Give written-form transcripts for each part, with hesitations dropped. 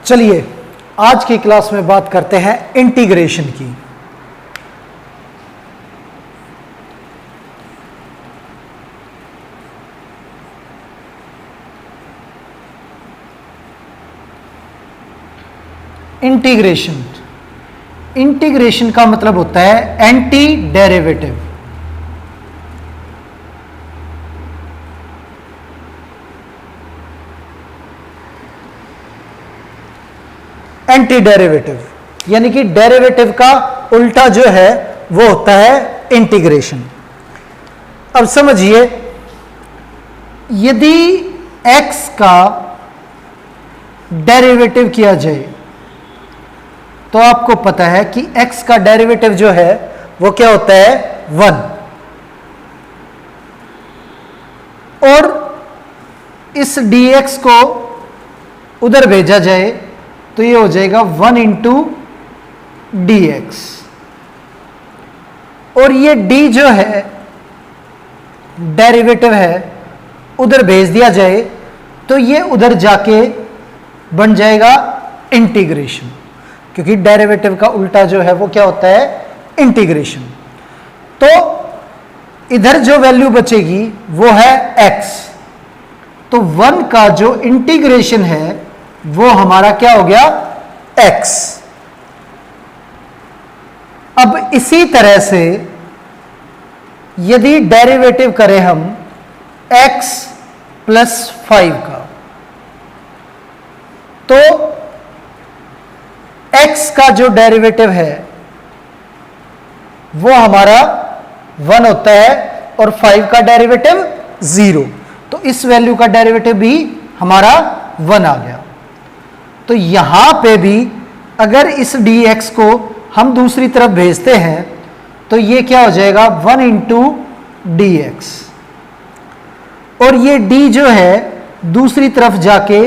चलिए आज की क्लास में बात करते हैं इंटीग्रेशन की। इंटीग्रेशन का मतलब होता है एंटी डेरिवेटिव। एंटी डेरिवेटिव यानी कि डेरिवेटिव का उल्टा जो है वो होता है इंटीग्रेशन। अब समझिए, यदि x का डेरिवेटिव किया जाए तो आपको पता है कि x का डेरिवेटिव जो है वो क्या होता है 1, और इस dx को उधर भेजा जाए तो ये हो जाएगा 1 इंटू डी एक्स, और ये d जो है डेरिवेटिव है उधर भेज दिया जाए तो ये उधर जाके बन जाएगा इंटीग्रेशन, क्योंकि डेरिवेटिव का उल्टा जो है वो क्या होता है इंटीग्रेशन। तो इधर जो वैल्यू बचेगी वो है x, तो 1 का जो इंटीग्रेशन है वो हमारा क्या हो गया x। अब इसी तरह से यदि डेरिवेटिव करें हम x प्लस 5 का, तो x का जो डेरिवेटिव है वो हमारा 1 होता है और 5 का डेरिवेटिव 0, तो इस वैल्यू का डेरिवेटिव भी हमारा 1 आ गया। तो यहां पे भी अगर इस dx को हम दूसरी तरफ भेजते हैं तो ये क्या हो जाएगा 1 इंटू डी एक्स, और ये d जो है दूसरी तरफ जाके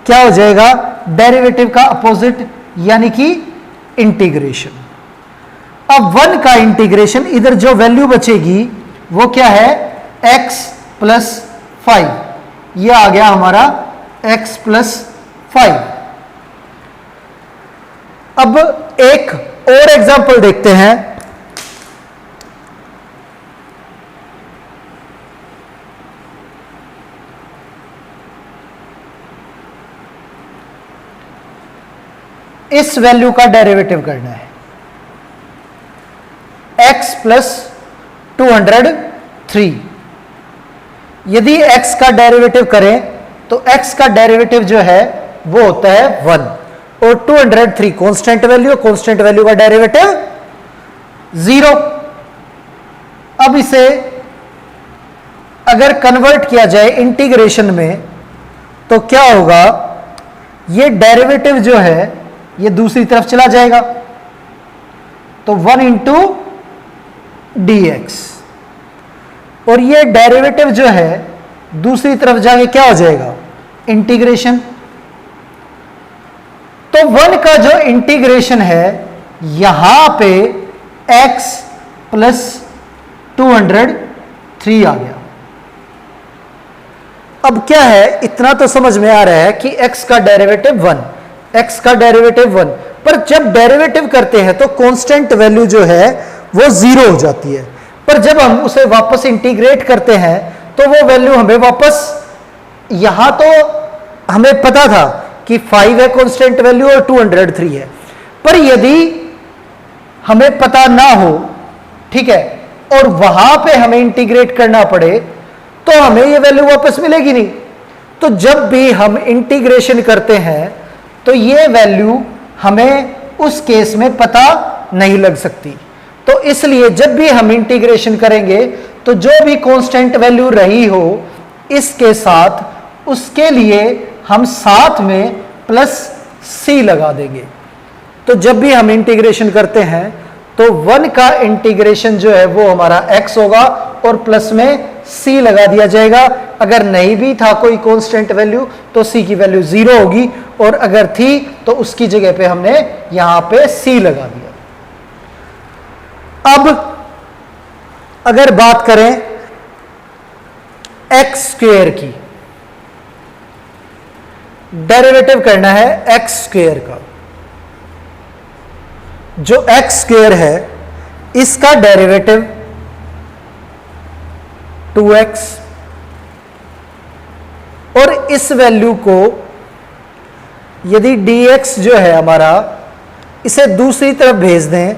क्या हो जाएगा डेरिवेटिव का अपोजिट यानी कि इंटीग्रेशन। अब 1 का इंटीग्रेशन, इधर जो वैल्यू बचेगी वो क्या है x प्लस 5, ये आ गया हमारा x प्लस 5। अब एक और एग्जांपल देखते हैं। इस वैल्यू का डेरिवेटिव करना है x प्लस 203। यदि x का डेरिवेटिव करें तो x का डेरिवेटिव जो है वो होता है 1, और 203 कांस्टेंट वैल्यू, कांस्टेंट वैल्यू का डेरिवेटिव 0। अब इसे अगर कन्वर्ट किया जाए इंटीग्रेशन में तो क्या होगा, ये डेरिवेटिव जो है ये दूसरी तरफ चला जाएगा, तो 1 इंटू डी एक्स, और ये डेरिवेटिव जो है दूसरी तरफ जाके क्या हो जाएगा इंटीग्रेशन। तो 1 का जो इंटीग्रेशन है यहां पे x प्लस 203 आ गया। अब क्या है, इतना तो समझ में आ रहा है कि x का डेरिवेटिव 1, x का डेरिवेटिव 1, पर जब डेरिवेटिव करते हैं तो कांस्टेंट वैल्यू जो है वो 0 हो जाती है, पर जब हम उसे वापस इंटीग्रेट करते हैं तो वो वैल्यू हमें वापस, यहां तो हमें पता था कि 5 है कांस्टेंट वैल्यू और 203 है, पर यदि हमें पता ना हो, ठीक है, और वहां पे हमें इंटीग्रेट करना पड़े तो हमें ये वैल्यू वापस मिलेगी नहीं। तो जब भी हम इंटीग्रेशन करते हैं तो ये वैल्यू हमें उस केस में पता नहीं लग सकती। तो इसलिए जब भी हम इंटीग्रेशन करेंगे तो जो भी कांस्टेंट वैल्यू रही हो इसके साथ, उसके लिए हम साथ में प्लस c लगा देंगे। तो जब भी हम इंटीग्रेशन करते हैं तो 1 का इंटीग्रेशन जो है वो हमारा x होगा और प्लस में c लगा दिया जाएगा। अगर नहीं भी था कोई कांस्टेंट वैल्यू तो c की वैल्यू 0 होगी, और अगर थी तो उसकी जगह पे हमने यहां पे c लगा दिया। अब अगर बात करें x स्क्वायर की, डेरिवेटिव करना है एक्स स्क्वेयर का। जो एक्स स्क्वेयर है इसका डेरिवेटिव 2x, और इस वैल्यू को यदि dx जो है हमारा इसे दूसरी तरफ भेज दें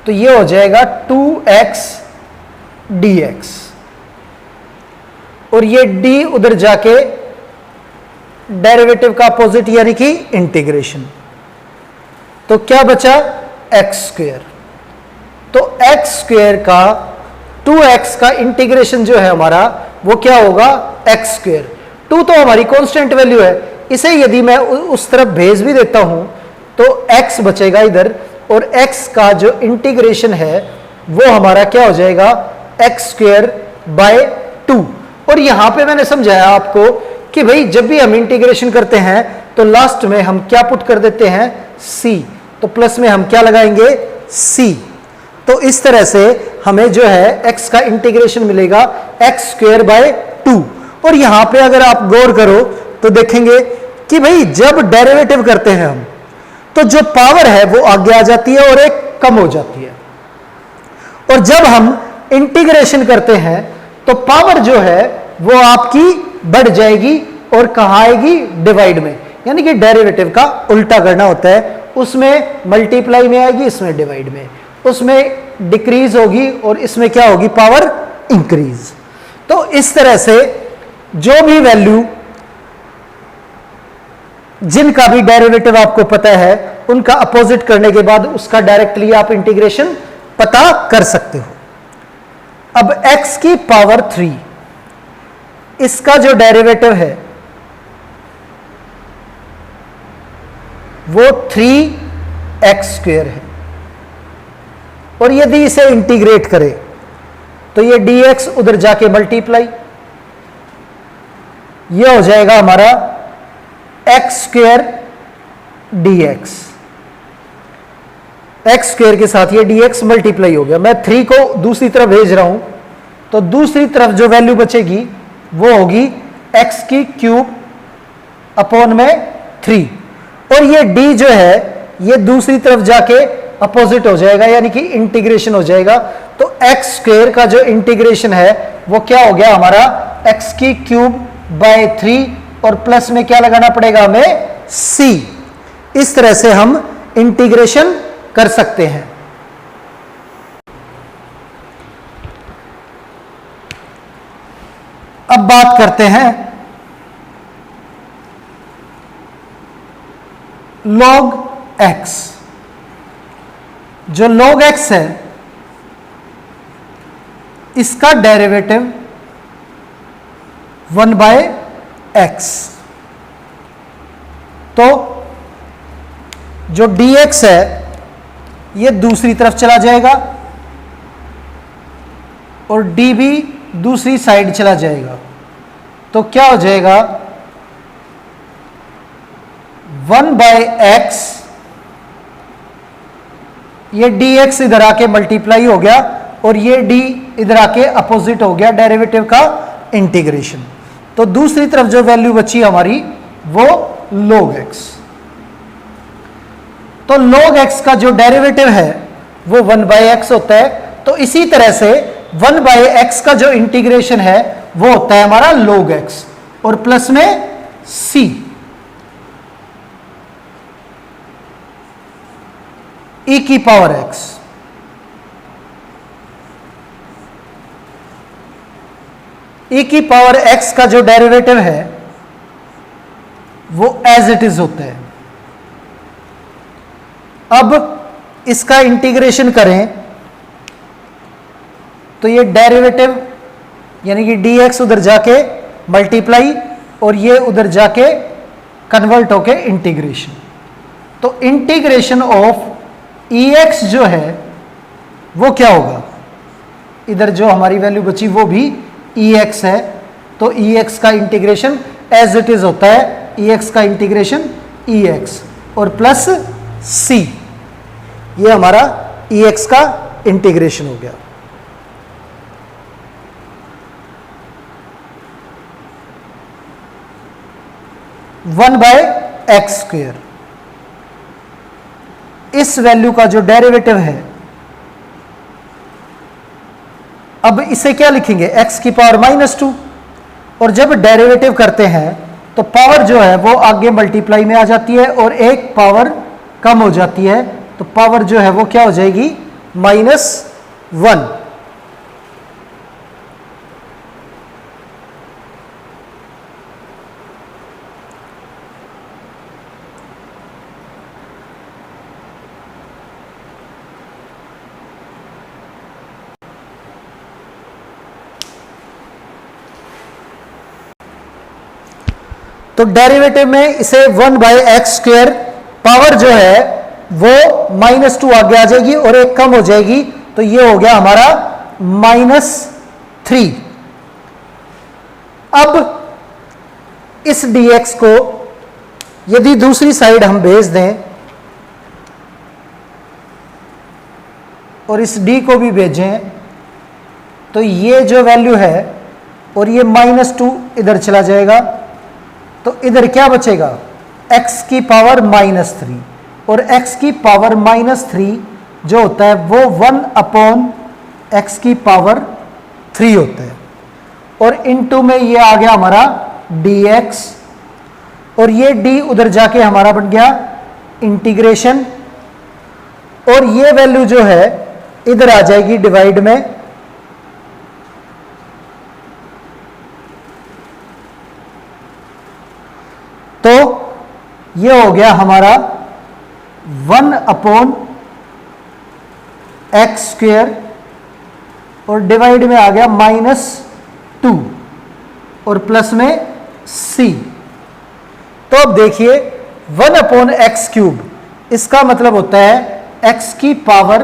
तो ये हो जाएगा 2x dx, और ये d उधर जाके डेरिवेटिव का अपोजिट यानी कि इंटीग्रेशन, तो क्या बचा एक्स स्क्वेयर। तो एक्स स्क्वेयर का 2x का इंटीग्रेशन जो है हमारा वो क्या होगा एक्स स्क्वेयर। 2 तो हमारी कांस्टेंट वैल्यू है, इसे यदि मैं उस तरफ भेज भी देता हूं तो x बचेगा इधर, और x का जो इंटीग्रेशन है वो हमारा क्या हो जाएगा एक्स स्क्वेयर बाय 2। और यहां पे मैंने समझाया आपको कि भाई जब भी हम इंटीग्रेशन करते हैं तो लास्ट में हम क्या पुट कर देते हैं c, तो प्लस में हम क्या लगाएंगे c। तो इस तरह से हमें जो है x का इंटीग्रेशन मिलेगा एक्स स्क्वेयर बाय 2। और यहां पे अगर आप गौर करो तो देखेंगे कि भाई जब डेरिवेटिव करते हैं हम तो जो पावर है वो आगे आ जाती है और एक कम हो जाती है, और जब हम इंटीग्रेशन करते हैं तो पावर जो है वो आपकी बढ़ जाएगी और कहां आएगी डिवाइड में, यानी कि डेरिवेटिव का उल्टा करना होता है। उसमें मल्टीप्लाई में आएगी, इसमें डिवाइड में, उसमें डिक्रीज होगी और इसमें क्या होगी पावर इंक्रीज। तो इस तरह से जो भी वैल्यू जिनका भी डेरिवेटिव आपको पता है उनका अपोजिट करने के बाद उसका डायरेक्टली आप इंटीग्रेशन पता कर सकते हो। अब x की पावर 3 इसका जो डेरिवेटिव है वो 3x स्क्वेयर है, और यदि इसे इंटीग्रेट करें तो ये dx उधर जाके मल्टीप्लाई, ये हो जाएगा हमारा x square dx, x square के साथ ये dx मल्टीप्लाई हो गया। मैं 3 को दूसरी तरफ भेज रहा हूं तो दूसरी तरफ जो वैल्यू बचेगी वो होगी x की क्यूब अपॉन में 3, और ये d जो है ये दूसरी तरफ जाके अपोजिट हो जाएगा यानी कि इंटीग्रेशन हो जाएगा। तो एक्स स्क्वेयर का जो इंटीग्रेशन है वो क्या हो गया हमारा x की क्यूब बाय 3, और प्लस में क्या लगाना पड़ेगा हमें c। इस तरह से हम इंटीग्रेशन कर सकते हैं। अब बात करते हैं log x। जो log x है इसका डेरिवेटिव 1/x, तो जो dx है ये दूसरी तरफ चला जाएगा और d भी दूसरी साइड चला जाएगा, तो क्या हो जाएगा 1/x, ये dx इधर आके मल्टीप्लाई हो गया और ये d इधर आके अपोजिट हो गया डेरिवेटिव का इंटीग्रेशन। तो दूसरी तरफ जो वैल्यू बची हमारी वो log x। तो log x का जो डेरिवेटिव है वो 1/x होता है। तो इसी तरह से 1/x का जो इंटीग्रेशन है वो होता है हमारा log x, और प्लस में c। e की पावर x, e की पावर x का जो डेरिवेटिव है वो एज इट इज होता है। अब इसका इंटीग्रेशन करें तो ये डेरिवेटिव यानी कि dx उधर जाके मल्टीप्लाई और ये उधर जाके कन्वर्ट होके इंटीग्रेशन। तो इंटीग्रेशन ऑफ ex जो है वो क्या होगा, इधर जो हमारी वैल्यू बची वो भी ex है, तो ex का इंटीग्रेशन एज इट इज होता है ex का इंटीग्रेशन ex और प्लस c, ये हमारा ex का इंटीग्रेशन हो गया। 1/x²। इस वैल्यू का जो डेरिवेटिव है, अब इसे क्या लिखेंगे, x की पावर -2। और जब डेरिवेटिव करते हैं तो पावर जो है वो आगे मल्टीप्लाई में आ जाती है और एक पावर कम हो जाती है, तो पावर जो है वो क्या हो जाएगी, -1। तो डेरिवेटिव में इसे 1/x², पावर जो है वो -2 आगे आ जाएगी और एक कम हो जाएगी, तो ये हो गया हमारा -3। अब इस dx को यदि दूसरी साइड हम भेज दें और इस d को भी भेजें, तो ये जो वैल्यू है और ये -2 इधर चला जाएगा, तो इधर क्या बचेगा, x की पावर -3। और x की पावर -3 जो होता है वो 1/x की पावर 3 होता है। और इनटू में ये आ गया हमारा dx, और ये d उधर जाके हमारा बन गया इंटीग्रेशन, और ये वैल्यू जो है इधर आ जाएगी डिवाइड में, तो ये हो गया हमारा 1/x², और डिवाइड में आ गया -2 और प्लस में c। तो अब देखिए 1/x³, इसका मतलब होता है x की पावर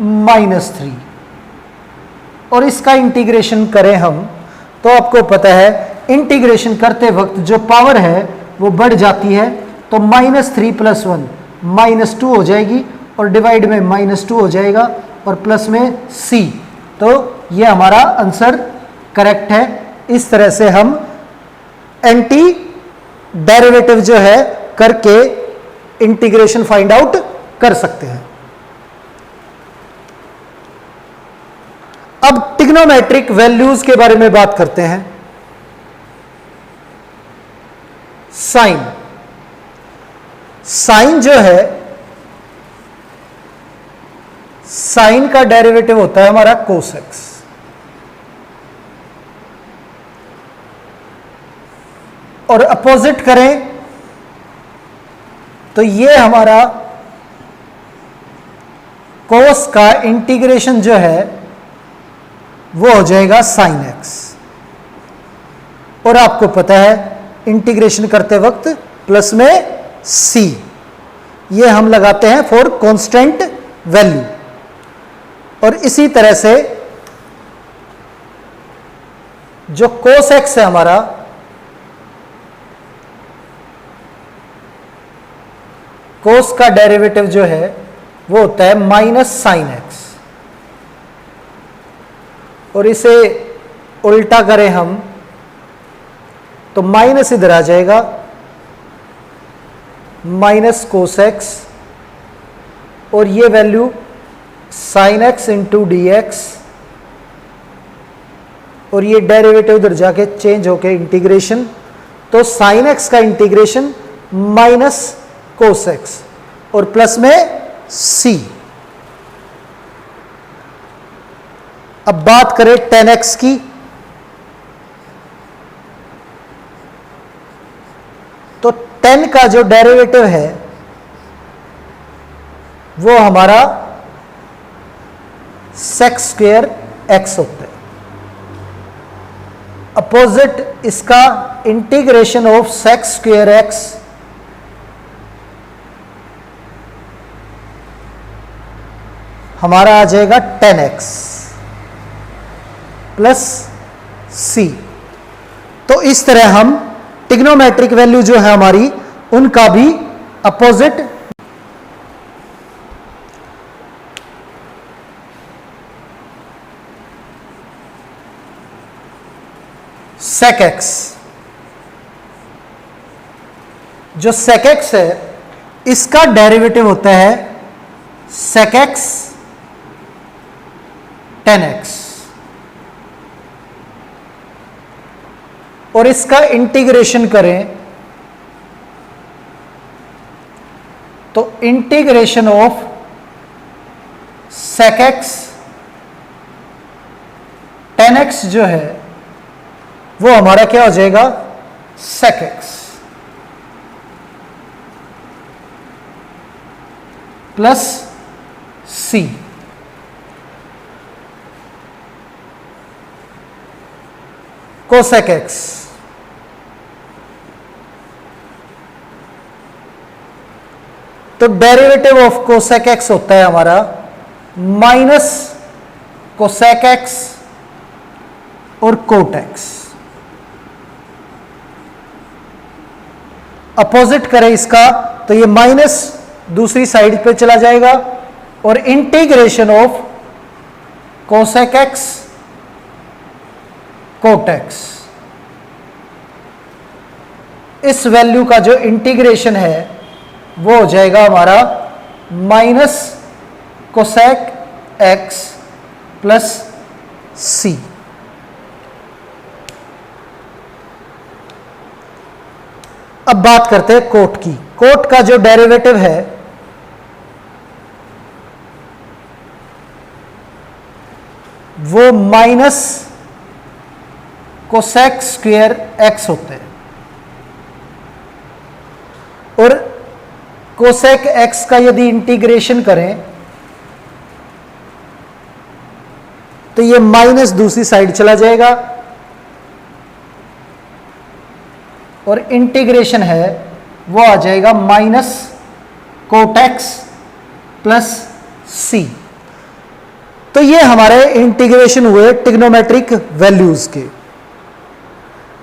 -3, और इसका इंटीग्रेशन करें हम तो आपको पता है इंटीग्रेशन करते वक्त जो पावर है वो बढ़ जाती है, तो -3 + 1 -2 हो जाएगी, और डिवाइड में -2 हो जाएगा और प्लस में c। तो ये हमारा आंसर करेक्ट है। इस तरह से हम एंटी डेरिवेटिव जो है करके इंटीग्रेशन फाइंड आउट कर सकते हैं। अब ट्रिग्नोमेट्रिक वैल्यूज के बारे में बात करते हैं। साइन, साइन जो है, साइन का डेरिवेटिव होता है हमारा कोसेक्स, और अपोजिट करें तो ये हमारा कोस का इंटीग्रेशन जो है वो हो जाएगा साइन एक्स। और आपको पता है इंटीग्रेशन करते वक्त प्लस में c, ये हम लगाते हैं फॉर कांस्टेंट वैल्यू। और इसी तरह से जो कोस एक्स है हमारा, कोस का डेरिवेटिव जो है वो होता है -sin x, और इसे उल्टा करें हम तो माइनस इधर आ जाएगा, -cos x, और ये वैल्यू sin x × dx, और ये डेरिवेटिव उधर जाके चेंज होके इंटीग्रेशन, तो sin x का इंटीग्रेशन -cos x और प्लस में c। अब बात करें tan x की, तो tan का जो डेरिवेटिव है वो हमारा sec² x होता है। अपोजिट इसका इंटीग्रेशन ऑफ sec² x हमारा आ जाएगा tan x प्लस c। तो इस तरह हम ट्रिग्नोमेट्रिक वैल्यू जो है हमारी उनका भी अपोजिट sec x जो sec x है इसका डेरिवेटिव होता है sec x tan x, और इसका इंटीग्रेशन करें तो integration of sec x tan x जो है वो हमारा क्या हो जाएगा, sec x plus c। cosec x तो डेरिवेटिव ऑफ cosec x होता है हमारा माइनस cosec x और cot x। अपोजिट करें इसका तो ये माइनस दूसरी साइड पे चला जाएगा और integration of cosec x cot x, इस वैल्यू का जो इंटीग्रेशन है वो हो जाएगा हमारा minus cosec x plus c। अब बात करते हैं कोट की। कोट का जो डेरिवेटिव है वो माइनस cosec स्क्वायर x होते हैं, और cosec x का यदि इंटीग्रेशन करें तो ये माइनस दूसरी साइड चला जाएगा और इंटीग्रेशन है वो आ जाएगा minus cot x plus c। तो ये हमारे इंटीग्रेशन हुए ट्रिग्नोमेट्रिक वैल्यूज के।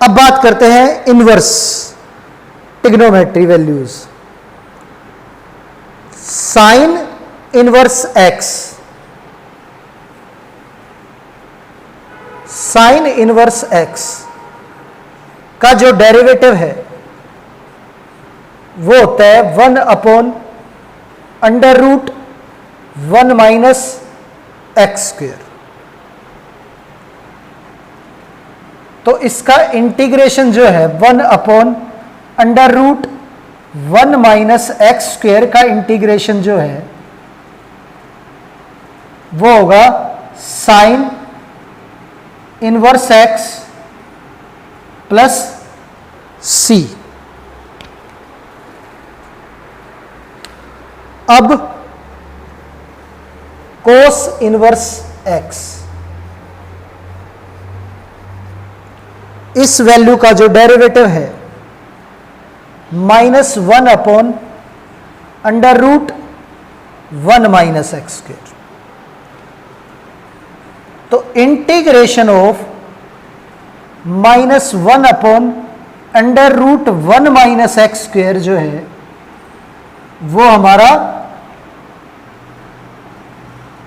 अब बात करते हैं inverse trigonometry values. Sine inverse x, sine inverse x का जो डेरिवेटिव है वो होता है 1 upon under root 1 minus x square. तो इसका इंटीग्रेशन जो है 1 upon under root 1 minus x square का इंटीग्रेशन जो है वो होगा sine inverse x plus C. अब कोस इनवर्स एक्स, इस वैल्यू का जो डेरिवेटिव है minus 1 upon under root 1 minus x square. तो integration of minus 1 upon under root 1 minus x square जो है वो हमारा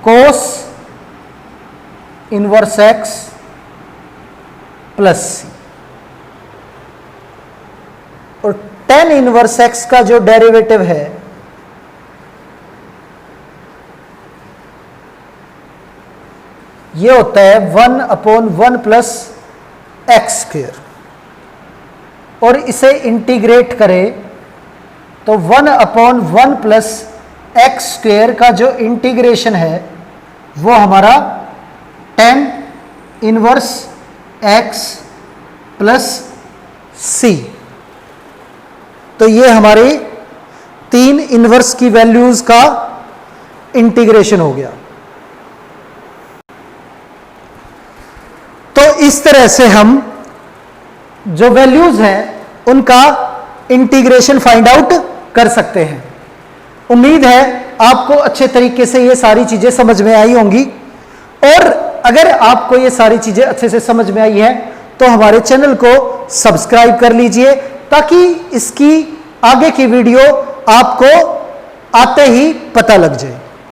cos inverse x plus C, और टेन इनवर्स एक्स का जो डेरिवेटिव है ये होता है 1 अपॉन 1 प्लस एक्स स्क्वायर, और इसे इंटीग्रेट करें तो 1 अपॉन 1 प्लस एक्स स्क्वायर का जो इंटीग्रेशन है वो हमारा 10 इनवर्स एक्स प्लस सी। तो ये हमारी 3 इनवर्स की वैल्यूज का इंटीग्रेशन हो गया। तो इस तरह से हम जो वैल्यूज हैं उनका इंटीग्रेशन फाइंड आउट कर सकते हैं। उम्मीद है आपको अच्छे तरीके से ये सारी चीजें समझ में आई होंगी, और अगर आपको ये सारी चीजें अच्छे से समझ में आई है तो हमारे चैनल को सब्सक्राइब कर लीजिए ताकि इसकी आगे की वीडियो आपको आते ही पता लग जाए।